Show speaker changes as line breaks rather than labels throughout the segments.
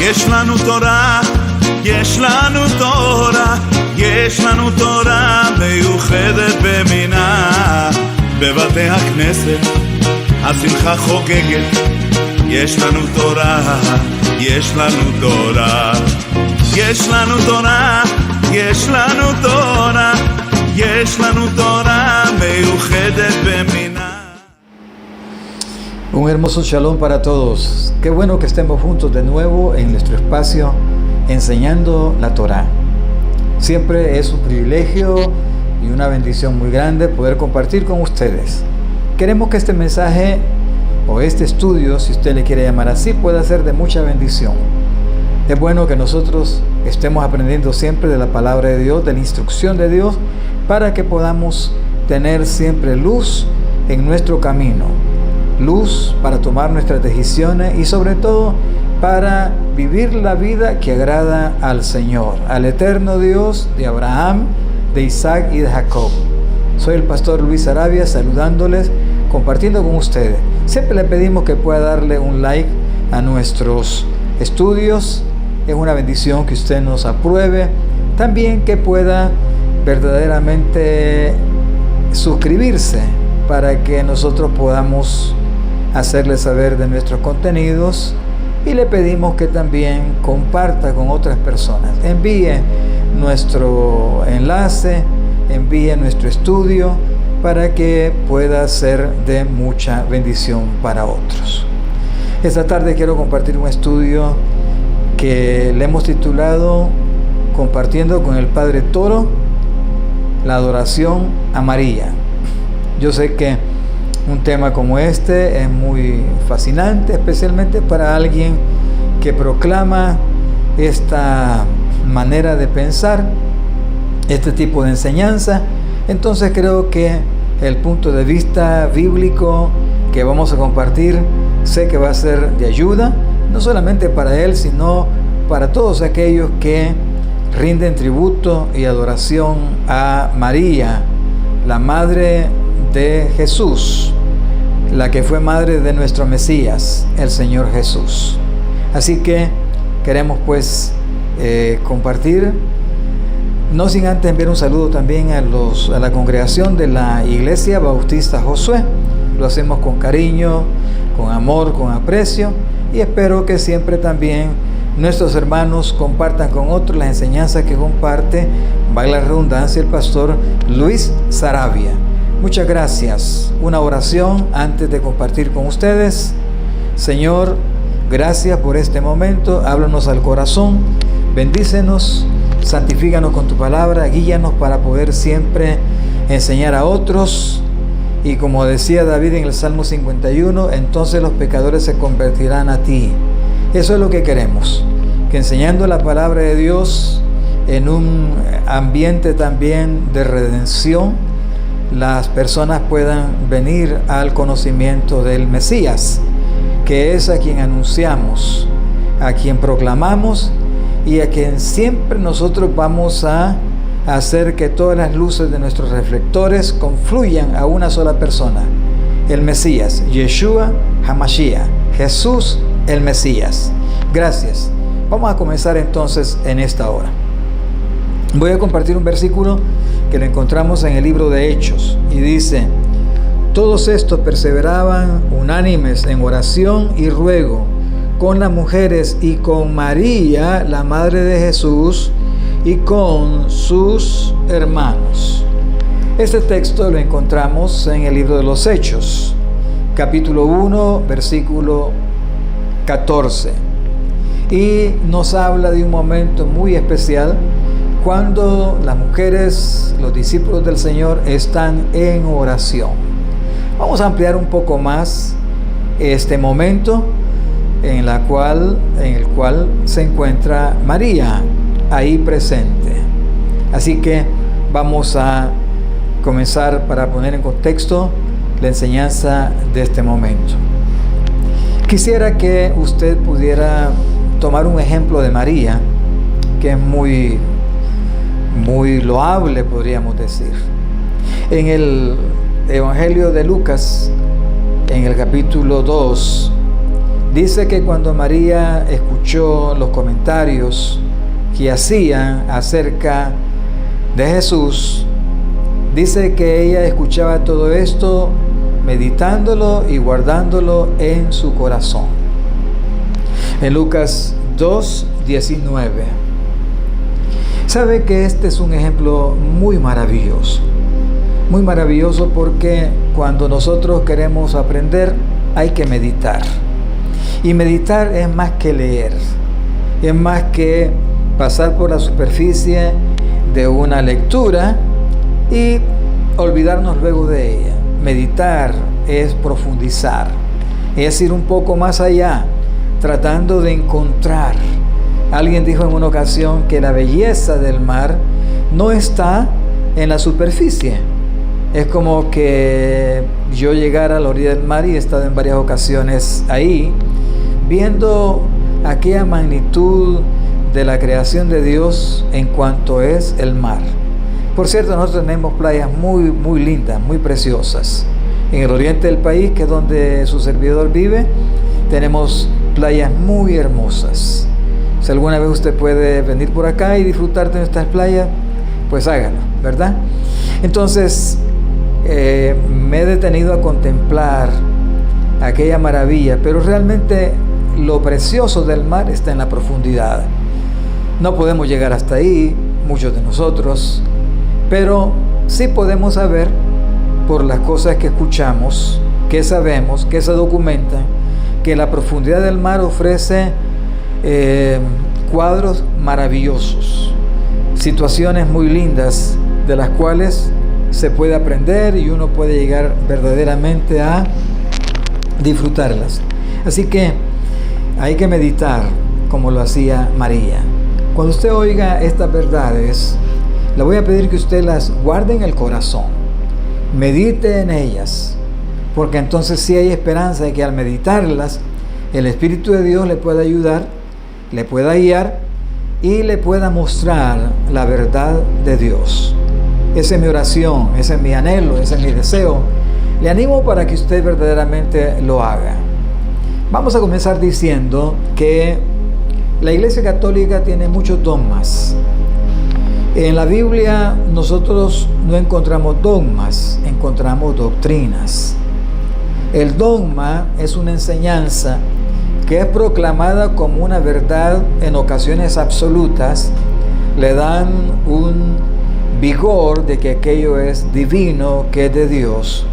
יש לנו תורה, יש לנו תורה, יש לנו תורה מיוחדת במינה. בבתי הכנסת השמחה חוגגת, יש לנו תורה, יש לנו תורה, יש לנו תורה, יש לנו תורה, יש לנו תורה מיוחדת במינה.
Un hermoso shalom para todos. Qué bueno que estemos juntos de nuevo en nuestro espacio enseñando la Torá. Siempre es un privilegio y una bendición muy grande poder compartir con ustedes. Queremos que este mensaje o este estudio, si usted le quiere llamar así, pueda ser de mucha bendición. Es bueno que nosotros estemos aprendiendo siempre de la palabra de Dios, de la instrucción de Dios, para que podamos tener siempre luz en nuestro camino. Luz para tomar nuestras decisiones y sobre todo para vivir la vida que agrada al Señor, al eterno Dios de Abraham, de Isaac y de Jacob. Soy el pastor Luis Sarabia saludándoles, compartiendo con ustedes. Siempre le pedimos que pueda darle un like a nuestros estudios. Es una bendición que usted nos apruebe. También que pueda verdaderamente suscribirse para que nosotros podamos hacerle saber de nuestros contenidos, y le pedimos que también comparta con otras personas. Envíe nuestro enlace, envíe nuestro estudio para que pueda ser de mucha bendición para otros. Esta tarde quiero compartir un estudio que le hemos titulado Compartiendo con el Padre Toro la adoración a María. Yo sé que un tema como este es muy fascinante, especialmente para alguien que proclama esta manera de pensar, este tipo de enseñanza. Entonces creo que el punto de vista bíblico que vamos a compartir, sé que va a ser de ayuda, no solamente para él, sino para todos aquellos que rinden tributo y adoración a María, la madre de Jesús, la que fue madre de nuestro Mesías, el Señor Jesús. Así que queremos pues compartir, no sin antes enviar un saludo también a la congregación de la Iglesia Bautista Josué. Lo hacemos con cariño, con amor, con aprecio, y espero que siempre también nuestros hermanos compartan con otros las enseñanzas que comparte, valga la redundancia, el pastor Luis Sarabia. Muchas gracias. Una oración antes de compartir con ustedes. Señor, gracias por este momento. Háblanos al corazón. Bendícenos. Santifícanos con tu palabra. Guíanos para poder siempre enseñar a otros. Y como decía David en el Salmo 51, entonces los pecadores se convertirán a ti. Eso es lo que queremos. Que enseñando la palabra de Dios en un ambiente también de redención, las personas puedan venir al conocimiento del Mesías, que es a quien anunciamos, a quien proclamamos y a quien siempre nosotros vamos a hacer que todas las luces de nuestros reflectores confluyan a una sola persona, el Mesías, Yeshua HaMashiach, Jesús el Mesías. Gracias. Vamos a comenzar entonces en esta hora. Voy a compartir un versículo que lo encontramos en el libro de Hechos y dice: todos estos perseveraban unánimes en oración y ruego con las mujeres y con María, la madre de Jesús, y con sus hermanos. Este texto lo encontramos en el libro de los Hechos, capítulo 1, versículo 14, y nos habla de un momento muy especial cuando las mujeres, los discípulos del Señor, están en oración. Vamos a ampliar un poco más este momento en el cual se encuentra María ahí presente. Así que vamos a comenzar para poner en contexto la enseñanza de este momento. Quisiera que usted pudiera tomar un ejemplo de María, que es muy loable, podríamos decir. En el Evangelio de Lucas, en el capítulo 2, Dice que cuando María escuchó los comentarios que hacían acerca de Jesús, dice que ella escuchaba todo esto, meditándolo y guardándolo en su corazón. En Lucas 2:19. Sabe que este es un ejemplo muy maravilloso porque cuando nosotros queremos aprender hay que meditar. Y meditar es más que leer, es más que pasar por la superficie de una lectura y olvidarnos luego de ella. Meditar es profundizar, es ir un poco más allá, tratando de encontrar. Alguien dijo en una ocasión que la belleza del mar no está en la superficie. Es como que yo llegara a la orilla del mar y he estado en varias ocasiones ahí, viendo aquella magnitud de la creación de Dios en cuanto es el mar. Por cierto, nosotros tenemos playas muy, muy lindas, muy preciosas. En el oriente del país, que es donde su servidor vive, tenemos playas muy hermosas. Si alguna vez usted puede venir por acá y disfrutar de nuestras playas, pues hágalo, ¿verdad? Entonces, me he detenido a contemplar aquella maravilla, pero realmente lo precioso del mar está en la profundidad. No podemos llegar hasta ahí, muchos de nosotros, pero sí podemos saber por las cosas que escuchamos, que sabemos, que se documentan, que la profundidad del mar ofrece cuadros maravillosos, situaciones muy lindas de las cuales se puede aprender y uno puede llegar verdaderamente a disfrutarlas. Así que hay que meditar como lo hacía María. Cuando usted oiga estas verdades, le voy a pedir que usted las guarde en el corazón, medite en ellas, porque entonces sí hay esperanza de que al meditarlas, el Espíritu de Dios le pueda ayudar, le pueda guiar y le pueda mostrar la verdad de Dios. Esa es mi oración, ese es mi anhelo, ese es mi deseo. Le animo para que usted verdaderamente lo haga. Vamos a comenzar diciendo que la Iglesia Católica tiene muchos dogmas. En la Biblia nosotros no encontramos dogmas, encontramos doctrinas. El dogma es una enseñanza que es proclamada como una verdad en ocasiones absolutas, le dan un vigor de que aquello es divino, que es de Dios.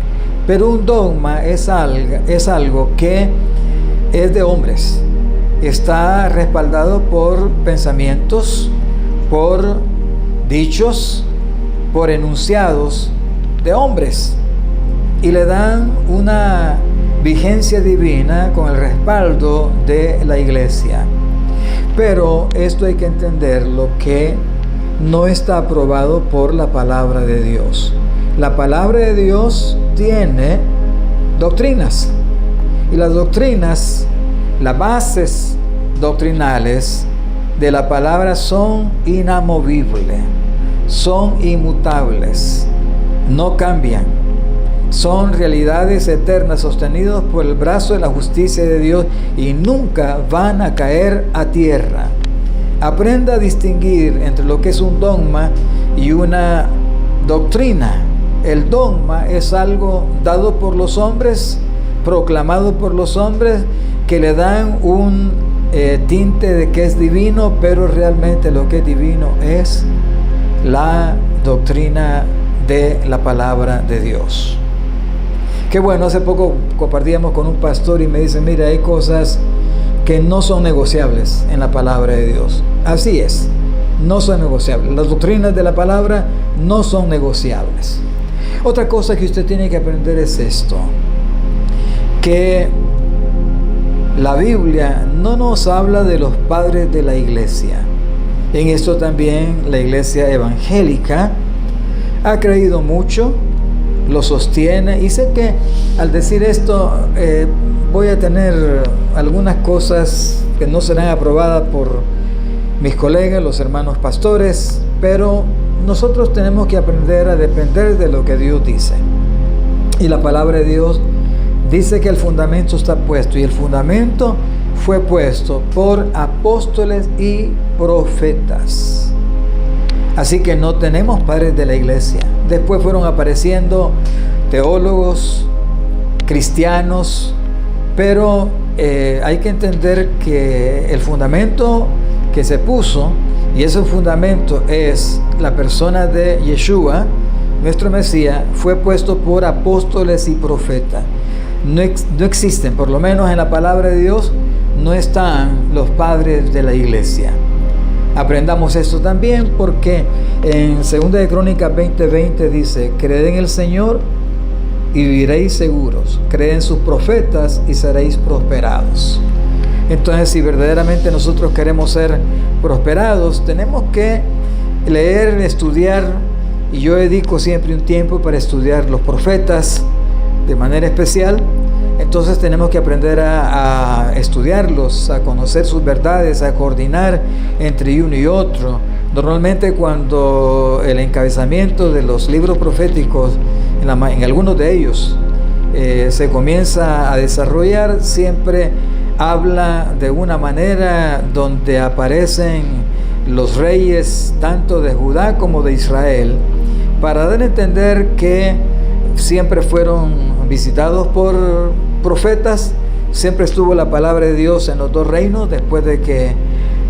Pero un dogma es algo que es de hombres, está respaldado por pensamientos, por dichos, por enunciados de hombres, y le dan una vigencia divina con el respaldo de la Iglesia. Pero esto hay que entenderlo, que no está aprobado por la palabra de Dios. La palabra de Dios tiene doctrinas, y las doctrinas, las bases doctrinales de la palabra son inamovibles, son inmutables, no cambian. Son realidades eternas sostenidas por el brazo de la justicia de Dios y nunca van a caer a tierra. Aprenda a distinguir entre lo que es un dogma y una doctrina. El dogma es algo dado por los hombres, proclamado por los hombres, que le dan un tinte de que es divino, pero realmente lo que es divino es la doctrina de la palabra de Dios. Qué bueno, hace poco compartíamos con un pastor y me dice, mira, hay cosas que no son negociables en la palabra de Dios. Así es, no son negociables. Las doctrinas de la palabra no son negociables. Otra cosa que usted tiene que aprender es esto, que la Biblia no nos habla de los padres de la iglesia. En esto también la iglesia evangélica ha creído mucho, lo sostiene, y sé que al decir esto voy a tener algunas cosas que no serán aprobadas por mis colegas, los hermanos pastores, pero nosotros tenemos que aprender a depender de lo que Dios dice. Y la palabra de Dios dice que el fundamento está puesto, y el fundamento fue puesto por apóstoles y profetas. Así que no tenemos padres de la iglesia. Después fueron apareciendo teólogos, cristianos, pero hay que entender que el fundamento que se puso, y ese fundamento es la persona de Yeshua, nuestro Mesías, fue puesto por apóstoles y profetas. No existen, por lo menos en la palabra de Dios, no están los padres de la iglesia. Aprendamos esto también, porque en 2 de Crónicas 20:20 dice: creed en el Señor y viviréis seguros, creed en sus profetas y seréis prosperados. Entonces, si verdaderamente nosotros queremos ser prosperados, tenemos que leer, estudiar, y yo dedico siempre un tiempo para estudiar los profetas de manera especial. Entonces tenemos que aprender a estudiarlos, a conocer sus verdades, a coordinar entre uno y otro. Normalmente cuando el encabezamiento de los libros proféticos, en algunos de ellos, se comienza a desarrollar, siempre habla de una manera donde aparecen los reyes tanto de Judá como de Israel, para dar a entender que siempre fueron visitados por profetas, siempre estuvo la palabra de Dios en los dos reinos, después de que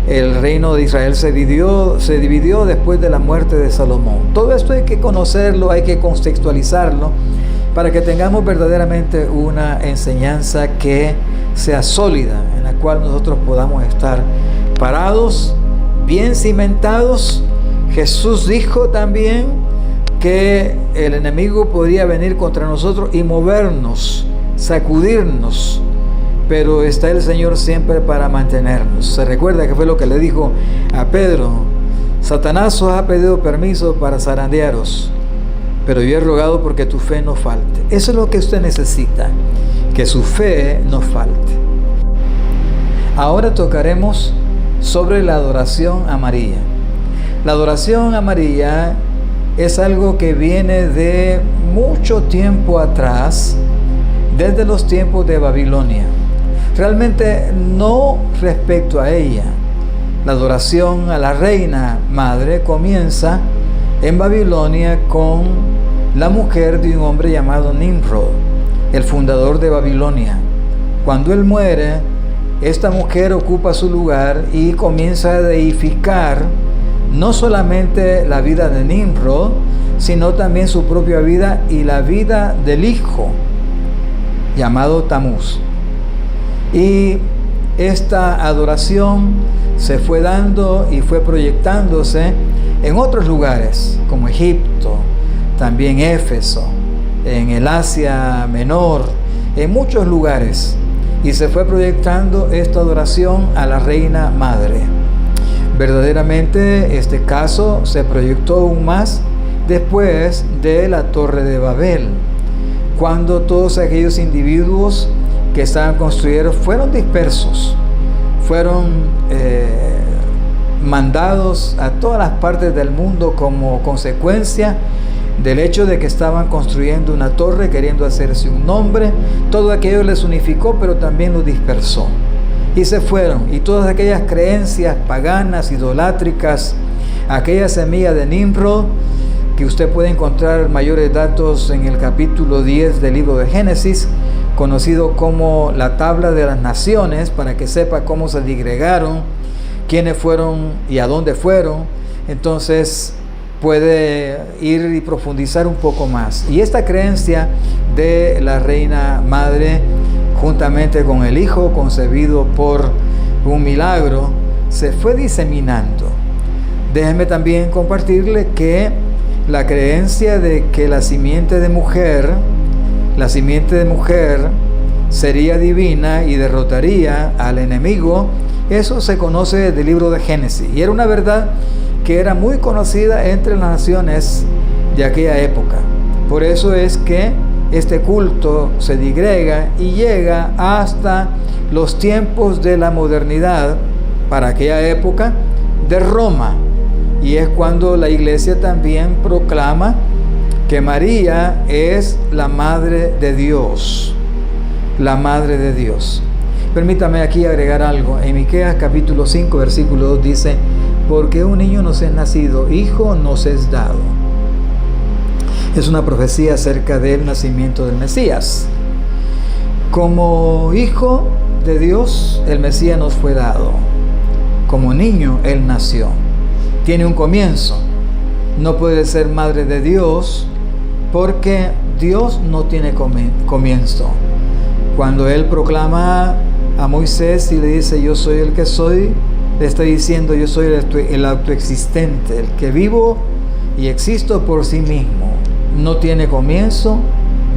el reino de Israel se dividió después de la muerte de Salomón. Todo esto hay que conocerlo, hay que contextualizarlo, para que tengamos verdaderamente una enseñanza que sea sólida, en la cual nosotros podamos estar parados, bien cimentados. Jesús dijo también que el enemigo podría venir contra nosotros y movernos, sacudirnos, pero está el Señor siempre para mantenernos. Se recuerda que fue lo que le dijo a Pedro: Satanás os ha pedido permiso para zarandearos, pero yo he rogado porque tu fe no falte. Eso es lo que usted necesita, que su fe no falte. Ahora tocaremos sobre la adoración a María. La adoración a María es algo que viene de mucho tiempo atrás, desde los tiempos de Babilonia. Realmente no respecto a ella. La adoración a la reina madre comienza en Babilonia con la mujer de un hombre llamado Nimrod, el fundador de Babilonia. Cuando él muere, esta mujer ocupa su lugar y comienza a deificar no solamente la vida de Nimrod, sino también su propia vida y la vida del hijo, llamado Tamuz. Y esta adoración se fue dando y fue proyectándose en otros lugares, como Egipto, también Éfeso, en el Asia Menor, en muchos lugares. Y se fue proyectando esta adoración a la reina madre. Verdaderamente este caso se proyectó aún más después de la Torre de Babel, cuando todos aquellos individuos que estaban construidos fueron dispersos, fueron mandados a todas las partes del mundo como consecuencia del hecho de que estaban construyendo una torre, queriendo hacerse un nombre. Todo aquello les unificó, pero también los dispersó. Y se fueron, y todas aquellas creencias paganas, idolátricas, aquella semilla de Nimrod, que usted puede encontrar mayores datos en el capítulo 10 del libro de Génesis, conocido como la tabla de las naciones, para que sepa cómo se disgregaron, quiénes fueron y a dónde fueron. Entonces puede ir y profundizar un poco más. Y esta creencia de la reina madre, juntamente con el hijo concebido por un milagro, se fue diseminando. Déjeme también compartirle que la creencia de que la simiente de mujer sería divina y derrotaría al enemigo, eso se conoce desde el libro de Génesis, y era una verdad que era muy conocida entre las naciones de aquella época. Por eso es que este culto se digrega y llega hasta los tiempos de la modernidad, para aquella época, de Roma. Y es cuando la iglesia también proclama que María es la Madre de Dios. la Madre de Dios. Permítame aquí agregar algo. En Miqueas capítulo 5, versículo 2 dice: porque un niño nos es nacido, hijo nos es dado. Es una profecía acerca del nacimiento del Mesías. Como hijo de Dios, el Mesías nos fue dado. Como niño, Él nació. Tiene un comienzo. No puede ser madre de Dios porque Dios no tiene comienzo. Cuando Él proclama a Moisés y le dice: yo soy el que soy, le está diciendo: yo soy el autoexistente, el que vivo y existo por sí mismo. No tiene comienzo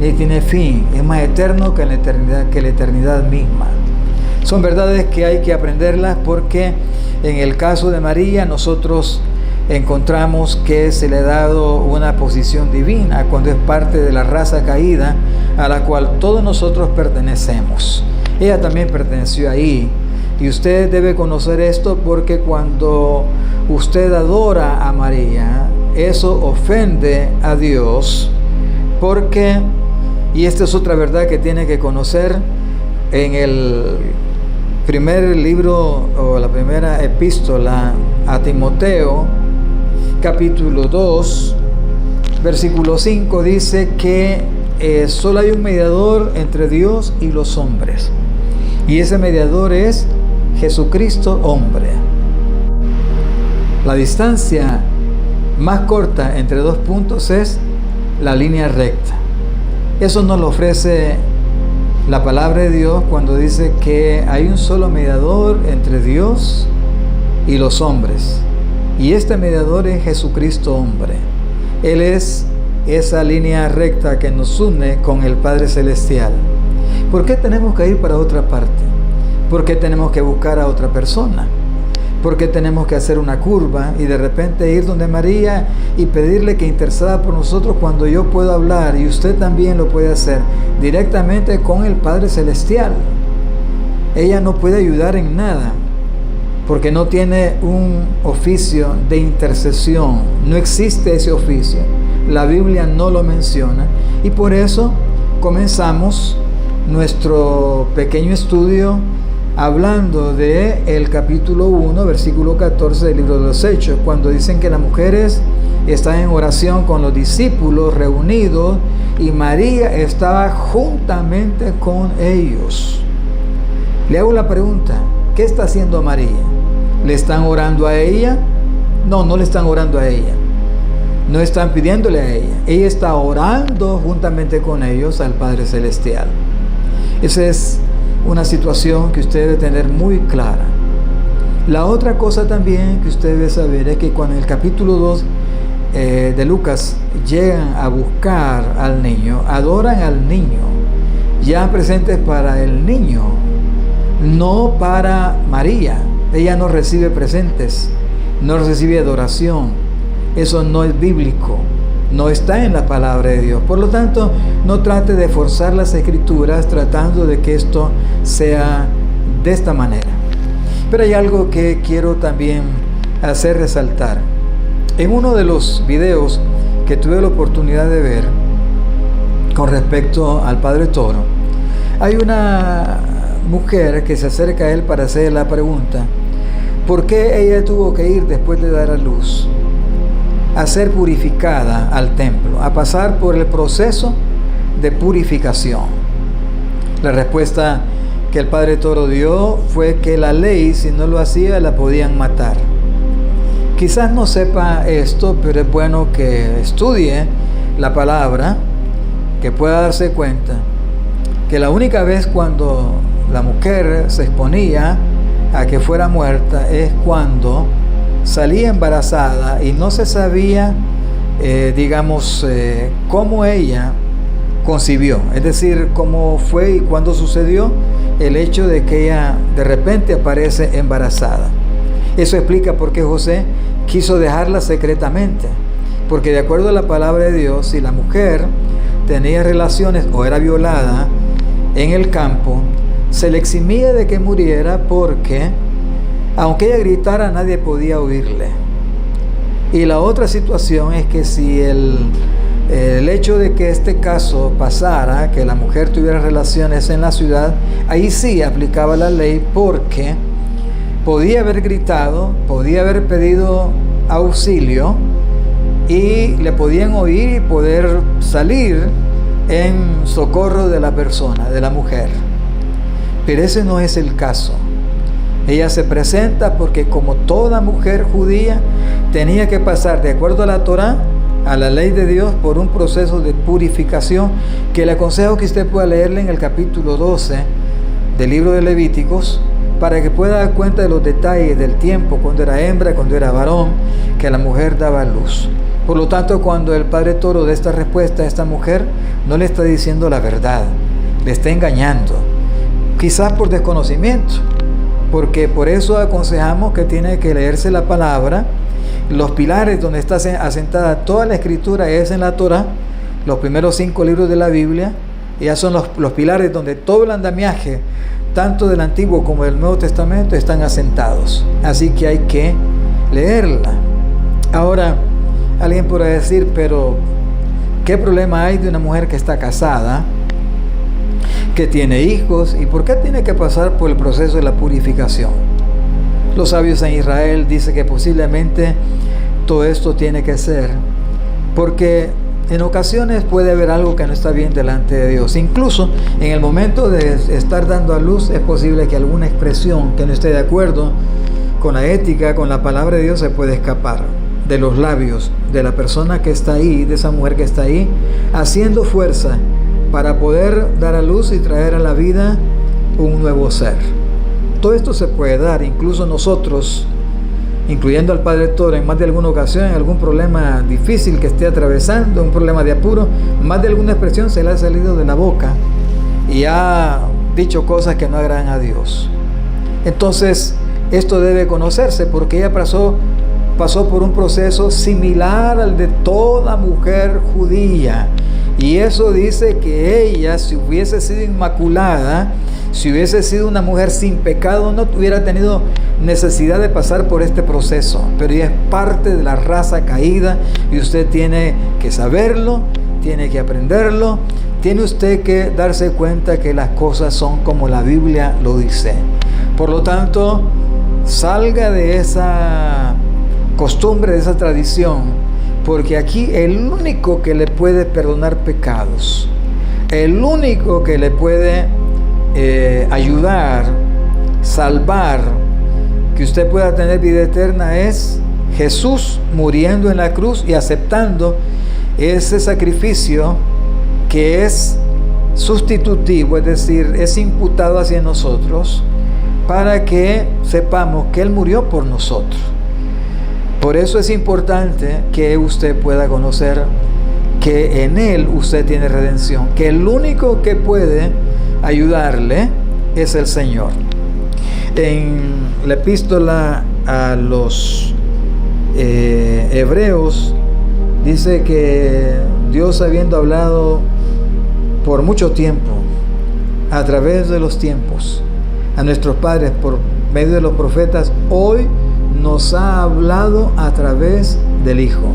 ni tiene fin. Es más eterno que la eternidad misma. Son verdades que hay que aprenderlas porque en el caso de María nosotros encontramos que se le ha dado una posición divina cuando es parte de la raza caída a la cual todos nosotros pertenecemos. Ella también perteneció ahí. Y usted debe conocer esto porque cuando usted adora a María, eso ofende a Dios, porque, y esta es otra verdad que tiene que conocer, en el primer libro o la primera epístola a Timoteo, capítulo 2, versículo 5, dice que solo hay un mediador entre Dios y los hombres, y ese mediador es Jesucristo hombre. La distancia más corta entre dos puntos es la línea recta. Eso nos lo ofrece la palabra de Dios cuando dice que hay un solo mediador entre Dios y los hombres. Y este mediador es Jesucristo hombre. Él es esa línea recta que nos une con el Padre Celestial. ¿Por qué tenemos que ir para otra parte? ¿Por qué tenemos que buscar a otra persona? ¿Por qué tenemos que hacer una curva y de repente ir donde María y pedirle que interceda por nosotros cuando yo puedo hablar y usted también lo puede hacer directamente con el Padre Celestial? Ella no puede ayudar en nada porque no tiene un oficio de intercesión. No existe ese oficio. La Biblia no lo menciona y por eso comenzamos nuestro pequeño estudio hablando de el capítulo 1, versículo 14 del libro de los Hechos, cuando dicen que las mujeres están en oración con los discípulos reunidos y María estaba juntamente con ellos. Le hago la pregunta: ¿qué está haciendo María? ¿Le están orando a ella? No, no le están orando a ella. No están pidiéndole a ella. Ella está orando juntamente con ellos al Padre Celestial. Esa es una situación que usted debe tener muy clara. La otra cosa también que usted debe saber es que cuando en el capítulo 2 de Lucas llegan a buscar al niño, adoran al niño, ya presentes para el niño, no para María. Ella no recibe presentes, no recibe adoración. Eso no es bíblico. No está en la palabra de Dios. Por lo tanto, no trate de forzar las escrituras tratando de que esto sea de esta manera. Pero hay algo que quiero también hacer resaltar. En uno de los videos que tuve la oportunidad de ver con respecto al Padre Toro, hay una mujer que se acerca a él para hacer la pregunta: ¿por qué ella tuvo que ir después de dar a luz a ser purificada al templo, a pasar por el proceso de purificación? La respuesta que el Padre Toro dio fue que la ley, si no lo hacía, la podían matar. Quizás no sepa esto, pero es bueno que estudie la palabra, que pueda darse cuenta que la única vez cuando la mujer se exponía a que fuera muerta es cuando salía embarazada y no se sabía, cómo ella concibió, es decir, cómo fue y cuándo sucedió el hecho de que ella de repente aparece embarazada. Eso explica por qué José quiso dejarla secretamente, porque de acuerdo a la palabra de Dios, si la mujer tenía relaciones o era violada en el campo, se le eximía de que muriera porque aunque ella gritara, nadie podía oírle. Y la otra situación es que si el El hecho de que este caso pasara, que la mujer tuviera relaciones en la ciudad, ahí sí aplicaba la ley, porque podía haber gritado, podía haber pedido auxilio y le podían oír y poder salir en socorro de la persona, de la mujer. Pero ese no es el caso. Ella se presenta porque, como toda mujer judía, tenía que pasar, de acuerdo a la Torá, a la ley de Dios, por un proceso de purificación que le aconsejo que usted pueda leerle en el capítulo 12 del libro de Levíticos, para que pueda dar cuenta de los detalles del tiempo, cuando era hembra, cuando era varón, que la mujer daba luz. Por lo tanto, cuando el Padre Toro da esta respuesta a esta mujer, no le está diciendo la verdad, le está engañando, quizás por desconocimiento, porque por eso aconsejamos que tiene que leerse la palabra. Los pilares donde está asentada toda la escritura es en la Torá, los primeros 5 libros de la Biblia. Ya son los pilares donde todo el andamiaje, tanto del Antiguo como del Nuevo Testamento, están asentados. Así que hay que leerla. Ahora, alguien podrá decir, pero ¿qué problema hay de una mujer que está casada, que tiene hijos, y por qué tiene que pasar por el proceso de la purificación? Los sabios en Israel dicen que posiblemente todo esto tiene que ser porque en ocasiones puede haber algo que no está bien delante de Dios. Incluso en el momento de estar dando a luz es posible que alguna expresión que no esté de acuerdo con la ética, con la palabra de Dios, se puede escapar de los labios de la persona que está ahí, de esa mujer que está ahí, haciendo fuerza para poder dar a luz y traer a la vida un nuevo ser. Todo esto se puede dar, incluso nosotros, incluyendo al Padre Toro, en más de alguna ocasión, en algún problema difícil que esté atravesando, un problema de apuro, más de alguna expresión se le ha salido de la boca y ha dicho cosas que no agradan a Dios. Entonces, esto debe conocerse, porque ella pasó por un proceso similar al de toda mujer judía. Y eso dice que ella, si hubiese sido inmaculada, si hubiese sido una mujer sin pecado, no hubiera tenido necesidad de pasar por este proceso. Pero ella es parte de la raza caída y usted tiene que saberlo, tiene que aprenderlo, tiene usted que darse cuenta que las cosas son como la Biblia lo dice. Por lo tanto, salga de esa costumbre, de esa tradición, porque aquí el único que le puede perdonar pecados, el único que le puede ayudar, salvar, que usted pueda tener vida eterna, es Jesús muriendo en la cruz y aceptando ese sacrificio que es sustitutivo, es decir, es imputado hacia nosotros, para que sepamos que Él murió por nosotros. Por eso es importante que usted pueda conocer que en Él usted tiene redención, que el único que puede ayudarle es el Señor. En la epístola a los Hebreos dice que Dios, habiendo hablado por mucho tiempo, a través de los tiempos, a nuestros padres por medio de los profetas, hoy nos ha hablado a través del Hijo.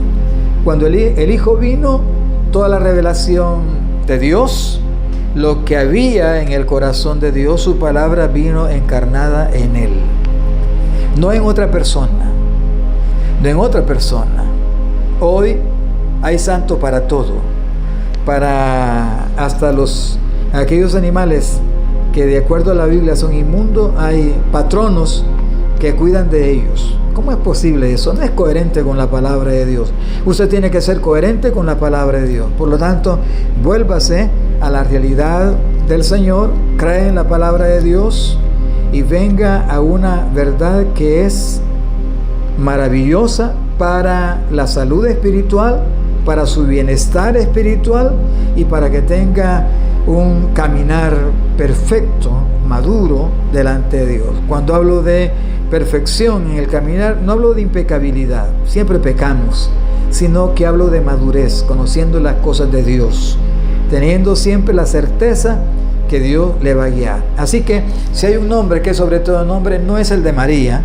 Cuando el Hijo vino, toda la revelación de Dios, lo que había en el corazón de Dios, su palabra vino encarnada en Él. No en otra persona, no en otra persona. Hoy hay santo para todo, para hasta aquellos animales que de acuerdo a la Biblia son inmundos, hay patronos que cuidan de ellos. ¿Cómo es posible eso? No es coherente con la palabra de Dios. Usted tiene que ser coherente con la palabra de Dios. Por lo tanto, vuélvase a la realidad del Señor, cree en la palabra de Dios y venga a una verdad que es maravillosa para la salud espiritual, para su bienestar espiritual y para que tenga un caminar perfecto, maduro delante de Dios. Cuando hablo de perfección en el caminar, no hablo de impecabilidad, siempre pecamos, sino que hablo de madurez, conociendo las cosas de Dios, teniendo siempre la certeza que Dios le va a guiar. Así que si hay un nombre que sobre todo nombre, no es el de María,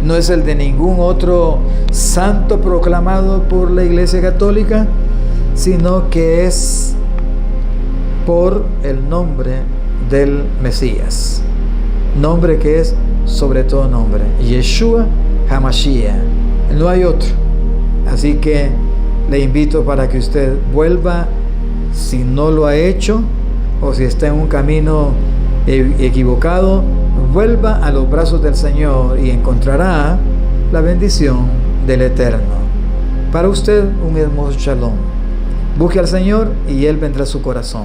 no es el de ningún otro santo proclamado por la Iglesia Católica, sino que es por el nombre del Mesías, nombre que es sobre todo nombre, Yeshua HaMashiach, no hay otro. Así que le invito para que usted vuelva, si no lo ha hecho o si está en un camino equivocado, vuelva a los brazos del Señor y encontrará la bendición del Eterno. Para usted un hermoso shalom. Busque al Señor y Él vendrá a su corazón.